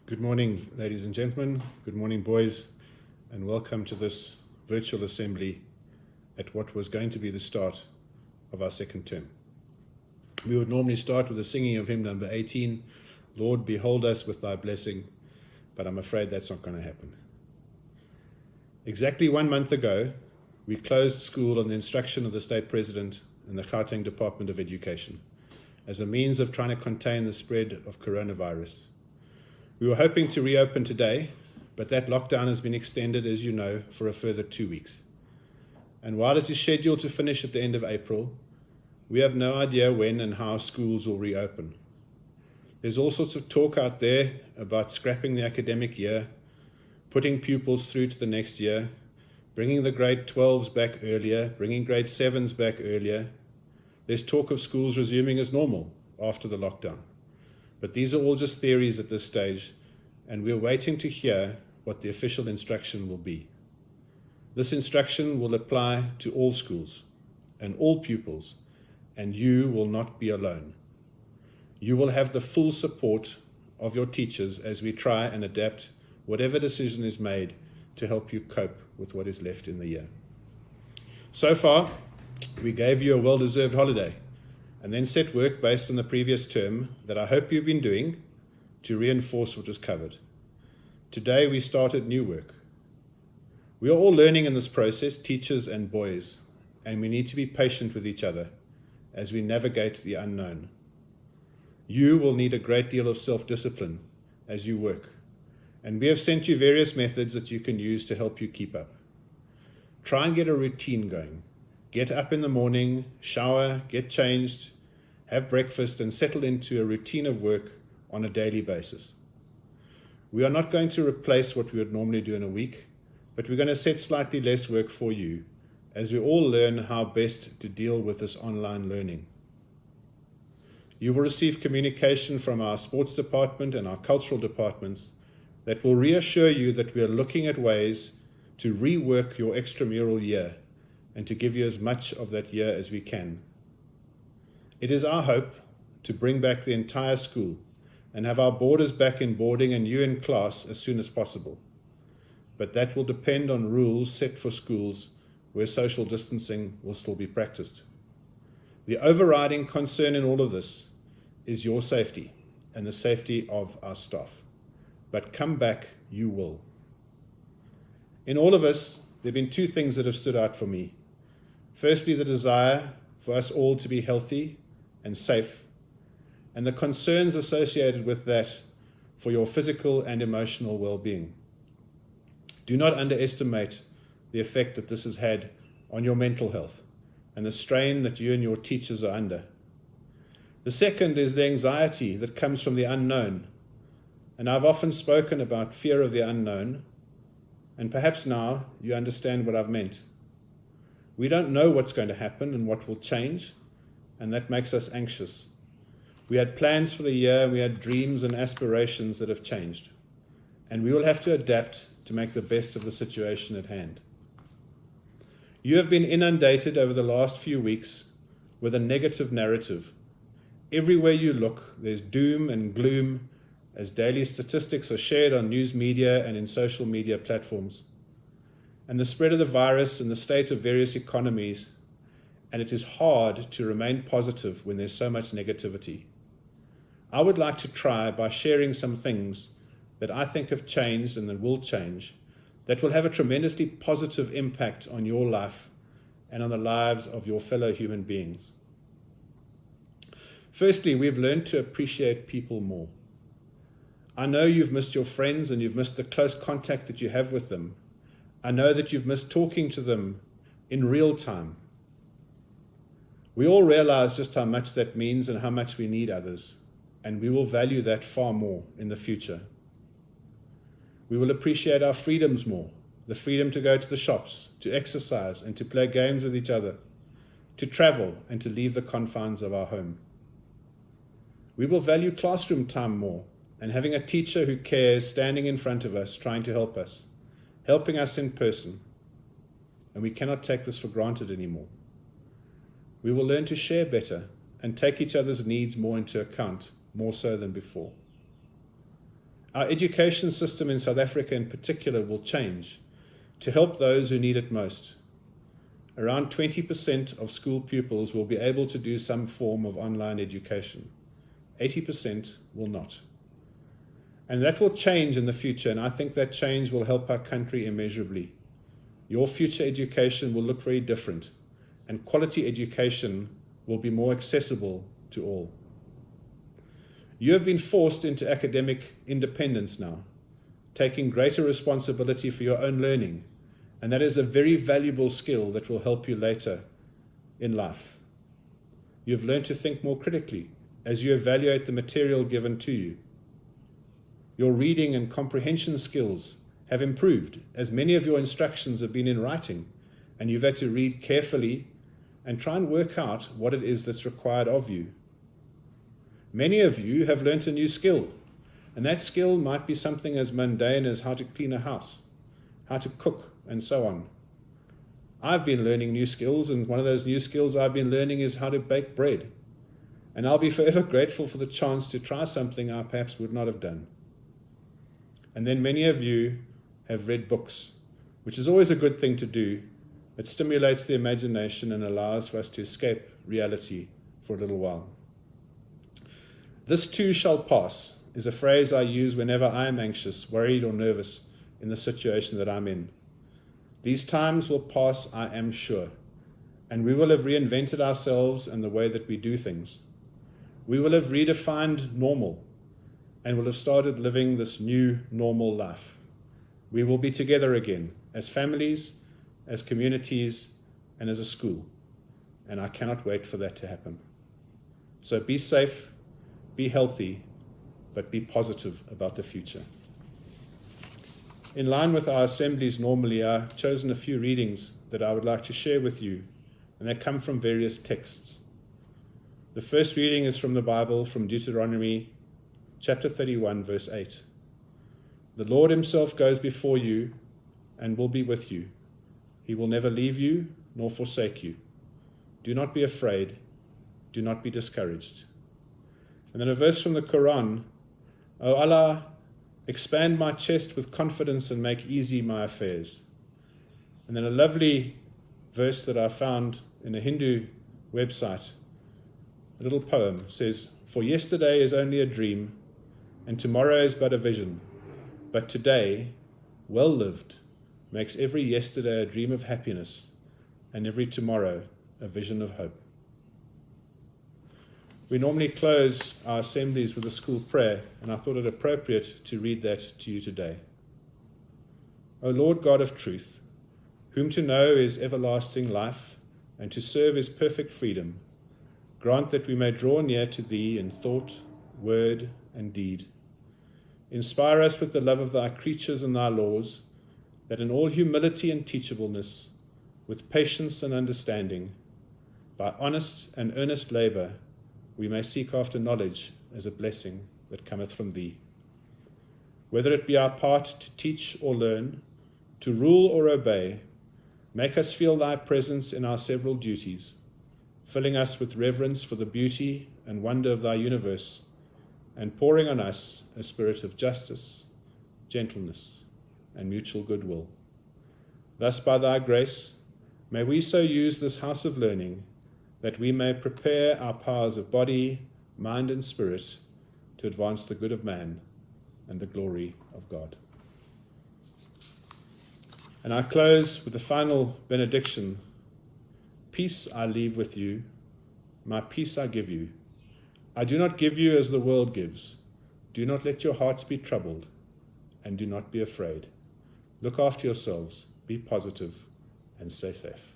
Good morning, ladies and gentlemen. Good morning, boys, and welcome to this virtual assembly at what was going to be the start of our second term. We would normally start with the singing of hymn number 18, Lord, behold us with thy blessing, but I'm afraid that's not going to happen. Exactly 1 month ago, we closed school on the instruction of the State President and the Gauteng Department of Education as a means of trying to contain the spread of coronavirus. We were hoping to reopen today, but that lockdown has been extended, as you know, for a further 2 weeks. And while it is scheduled to finish at the end of April, we have no idea when and how schools will reopen. There's all sorts of talk out there about scrapping the academic year, putting pupils through to the next year, bringing the grade 12s back earlier, bringing grade 7s back earlier. There's talk of schools resuming as normal after the lockdown. But these are all just theories at this stage, and we're waiting to hear what the official instruction will be. This instruction will apply to all schools and all pupils, and you will not be alone. You will have the full support of your teachers as we try and adapt whatever decision is made to help you cope with what is left in the year. So far, we gave you a well-deserved holiday, and then set work based on the previous term that I hope you've been doing to reinforce what was covered. Today we started new work. We are all learning in this process, teachers and boys, and we need to be patient with each other as we navigate the unknown. You will need a great deal of self-discipline as you work, and we have sent you various methods that you can use to help you keep up. Try and get a routine going. Get up in the morning, shower, get changed, have breakfast, and settle into a routine of work on a daily basis. We are not going to replace what we would normally do in a week, but we're going to set slightly less work for you as we all learn how best to deal with this online learning. You will receive communication from our sports department and our cultural departments that will reassure you that we are looking at ways to rework your extramural year and to give you as much of that year as we can. It is our hope to bring back the entire school and have our boarders back in boarding and you in class as soon as possible. But that will depend on rules set for schools where social distancing will still be practiced. The overriding concern in all of this is your safety and the safety of our staff. But come back, you will. In all of us, there have been two things that have stood out for me. Firstly, the desire for us all to be healthy and safe, and the concerns associated with that for your physical and emotional well-being. Do not underestimate the effect that this has had on your mental health and the strain that you and your teachers are under. The second is the anxiety that comes from the unknown, and I've often spoken about fear of the unknown, and perhaps now you understand what I've meant. We don't know what's going to happen and what will change, and that makes us anxious. We had plans for the year, we had dreams and aspirations that have changed, and we will have to adapt to make the best of the situation at hand. You have been inundated over the last few weeks with a negative narrative. Everywhere you look, there's doom and gloom as daily statistics are shared on news media and in social media platforms. And the spread of the virus and the state of various economies, and it is hard to remain positive when there's so much negativity. I would like to try by sharing some things that I think have changed and that will change, that will have a tremendously positive impact on your life and on the lives of your fellow human beings. Firstly, we've learned to appreciate people more. I know you've missed your friends and you've missed the close contact that you have with them. I know that you've missed talking to them in real time. We all realize just how much that means and how much we need others, and we will value that far more in the future. We will appreciate our freedoms more, the freedom to go to the shops, to exercise and to play games with each other, to travel and to leave the confines of our home. We will value classroom time more and having a teacher who cares standing in front of us, trying to help us, helping us in person, and we cannot take this for granted anymore. We will learn to share better and take each other's needs more into account, more so than before. Our education system in South Africa in particular will change to help those who need it most. Around 20% of school pupils will be able to do some form of online education. 80% will not. And that will change in the future, and I think that change will help our country immeasurably. Your future education will look very different, and quality education will be more accessible to all. You have been forced into academic independence now, taking greater responsibility for your own learning, and that is a very valuable skill that will help you later in life. You've learned to think more critically as you evaluate the material given to you. Your reading and comprehension skills have improved, as many of your instructions have been in writing, and you've had to read carefully and try and work out what it is that's required of you. Many of you have learnt a new skill, and that skill might be something as mundane as how to clean a house, how to cook, and so on. I've been learning new skills, and one of those new skills I've been learning is how to bake bread. And I'll be forever grateful for the chance to try something I perhaps would not have done. And then many of you have read books, which is always a good thing to do. It stimulates the imagination and allows for us to escape reality for a little while. This too shall pass is a phrase I use whenever I am anxious, worried, or nervous in the situation that I'm in. These times will pass, I am sure, and we will have reinvented ourselves and the way that we do things. We will have redefined normal and will have started living this new normal life. We will be together again as families, as communities, and as a school. And I cannot wait for that to happen. So be safe, be healthy, but be positive about the future. In line with our assemblies normally, I've chosen a few readings that I would like to share with you, and they come from various texts. The first reading is from the Bible, from Deuteronomy chapter 31, verse 8. The Lord himself goes before you and will be with you. He will never leave you nor forsake you. Do not be afraid. Do not be discouraged. And then a verse from the Quran. O Allah, expand my chest with confidence and make easy my affairs. And then a lovely verse that I found in a Hindu website. A little poem says, for yesterday is only a dream, and tomorrow is but a vision. But today, well lived, makes every yesterday a dream of happiness, and every tomorrow a vision of hope. We normally close our assemblies with a school prayer, and I thought it appropriate to read that to you today. O Lord God of truth, whom to know is everlasting life, and to serve is perfect freedom, grant that we may draw near to thee in thought, word, and deed. Inspire us with the love of thy creatures and thy laws, that in all humility and teachableness, with patience and understanding, by honest and earnest labor, we may seek after knowledge as a blessing that cometh from thee. Whether it be our part to teach or learn, to rule or obey, make us feel thy presence in our several duties, filling us with reverence for the beauty and wonder of thy universe, and pouring on us a spirit of justice, gentleness, and mutual goodwill. Thus, by thy grace, may we so use this house of learning that we may prepare our powers of body, mind, and spirit to advance the good of man and the glory of God. And I close with the final benediction. Peace I leave with you, my peace I give you. I do not give you as the world gives. Do not let your hearts be troubled, and do not be afraid. Look after yourselves, be positive, and stay safe.